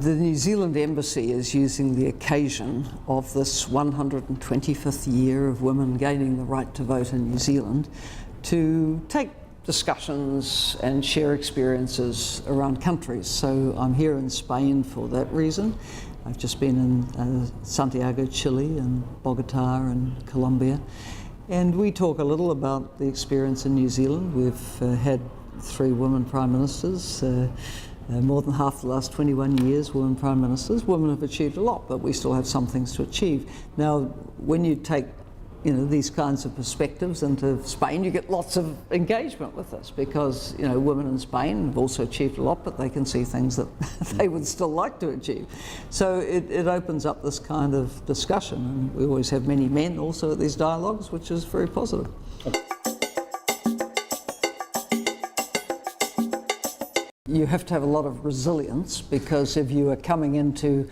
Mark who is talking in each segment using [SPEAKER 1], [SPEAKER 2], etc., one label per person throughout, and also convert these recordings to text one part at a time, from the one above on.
[SPEAKER 1] The New Zealand Embassy is using the occasion of this 125th year of women gaining the right to vote in New Zealand to take discussions and share experiences around countries. So I'm here in Spain for that reason. I've just been in Santiago, Chile, and Bogota in Colombia. And we talk a little about the experience in New Zealand. We've had 3 women prime ministers. More than half the last 21 years, women prime ministers. Women have achieved a lot, but we still have some things to achieve. Now, when you take these kinds of perspectives into Spain, you get lots of engagement with this because, women in Spain have also achieved a lot, but they can see things that they would still like to achieve. So it opens up this kind of discussion, and we always have many men also at these dialogues, which is very positive. You have to have a lot of resilience because if you are coming into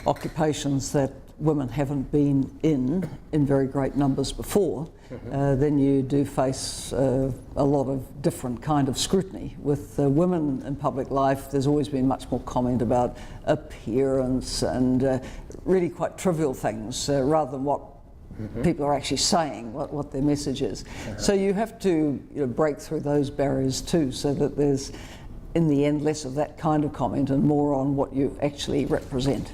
[SPEAKER 1] occupations that women haven't been in very great numbers before, then you do face a lot of different kind of scrutiny. With women in public life, there's always been much more comment about appearance and really quite trivial things rather than what people are actually saying, what their message is. So you have to break through those barriers too, so that there's, in the end, less of that kind of comment and more on what you actually represent.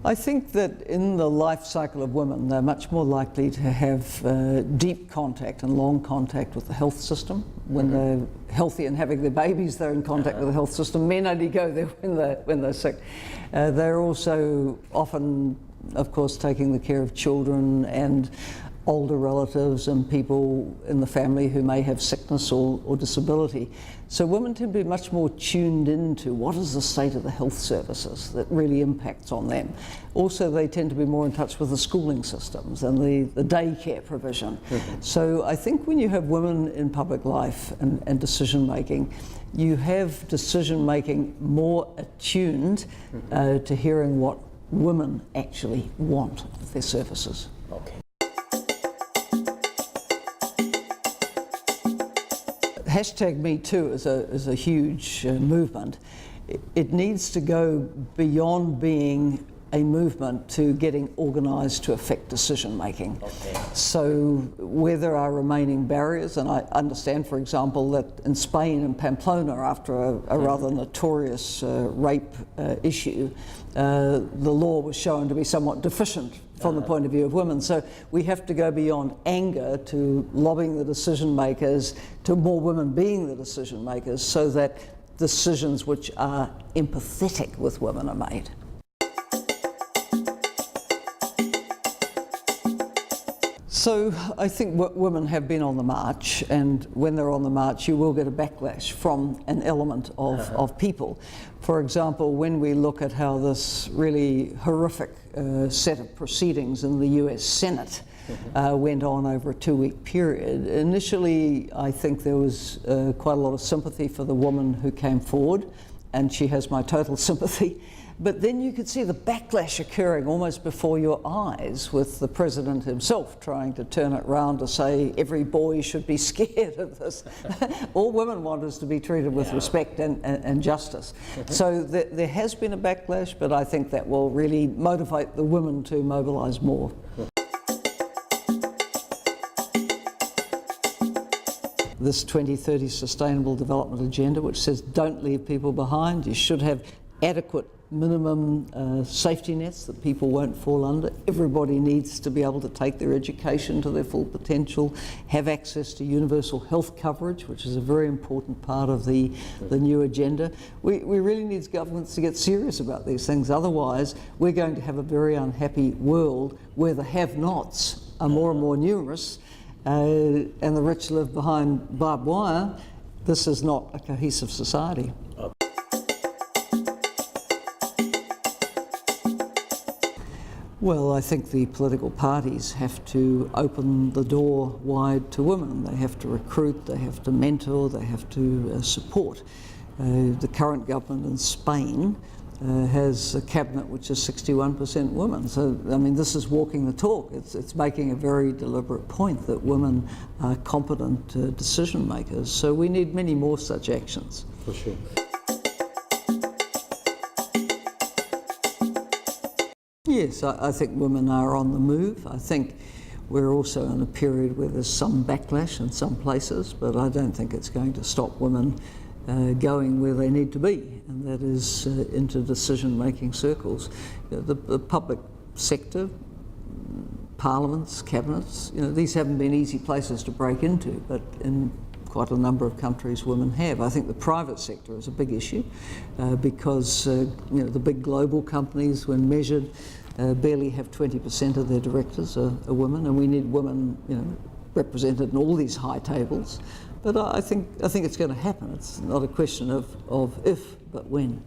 [SPEAKER 1] I think that in the life cycle of women, they're much more likely to have deep contact and long contact with the health system. When they're healthy and having their babies, they're in contact with the health system. Men only go there when they're sick. They're also often, of course, taking the care of children and older relatives and people in the family who may have sickness or disability. So women tend to be much more tuned into what is the state of the health services that really impacts on them. Also, they tend to be more in touch with the schooling systems and the daycare provision. So I think when you have women in public life and decision making, you have decision making more attuned to hearing what women actually want of their services.
[SPEAKER 2] Okay.
[SPEAKER 1] Hashtag #MeToo is a huge movement. It needs to go beyond being a movement to getting organised to affect decision making.
[SPEAKER 2] Okay.
[SPEAKER 1] So where there are remaining barriers, and I understand, for example, that in Spain and Pamplona, after a rather notorious rape issue, the law was shown to be somewhat deficient from the point of view of women. So we have to go beyond anger to lobbying the decision makers, to more women being the decision makers, so that decisions which are empathetic with women are made. So I think women have been on the march, and when they're on the march you will get a backlash from an element of people. For example, when we look at how this really horrific set of proceedings in the US Senate went on over a 2-week period, initially I think there was quite a lot of sympathy for the woman who came forward, and she has my total sympathy. But then you could see the backlash occurring almost before your eyes, with the president himself trying to turn it round to say every boy should be scared of this. All women want is to be treated with respect and justice. So there has been a backlash, but I think that will really motivate the women to mobilise more. This 2030 Sustainable Development Agenda, which says don't leave people behind, you should have adequate minimum safety nets that people won't fall under. Everybody needs to be able to take their education to their full potential, have access to universal health coverage, which is a very important part of the new agenda. We really need governments to get serious about these things, otherwise we're going to have a very unhappy world where the have-nots are more and more numerous and the rich live behind barbed wire. This is not a cohesive society. Well, I think the political parties have to open the door wide to women. They have to recruit, they have to mentor, they have to support. The current government in Spain has a cabinet which is 61% women. So, I mean, this is walking the talk. It's making a very deliberate point that women are competent decision makers. So we need many more such actions.
[SPEAKER 2] For sure.
[SPEAKER 1] Yes, I think women are on the move. I think we're also in a period where there's some backlash in some places, but I don't think it's going to stop women going where they need to be, and that is into decision-making circles. You know, the public sector, parliaments, cabinets, you know, these haven't been easy places to break into, but in quite a number of countries women have. I think the private sector is a big issue because you know, the big global companies, when measured, barely have 20% of their directors are women, and we need women, you know, represented in all these high tables. But I think it's going to happen. It's not a question of if, but when.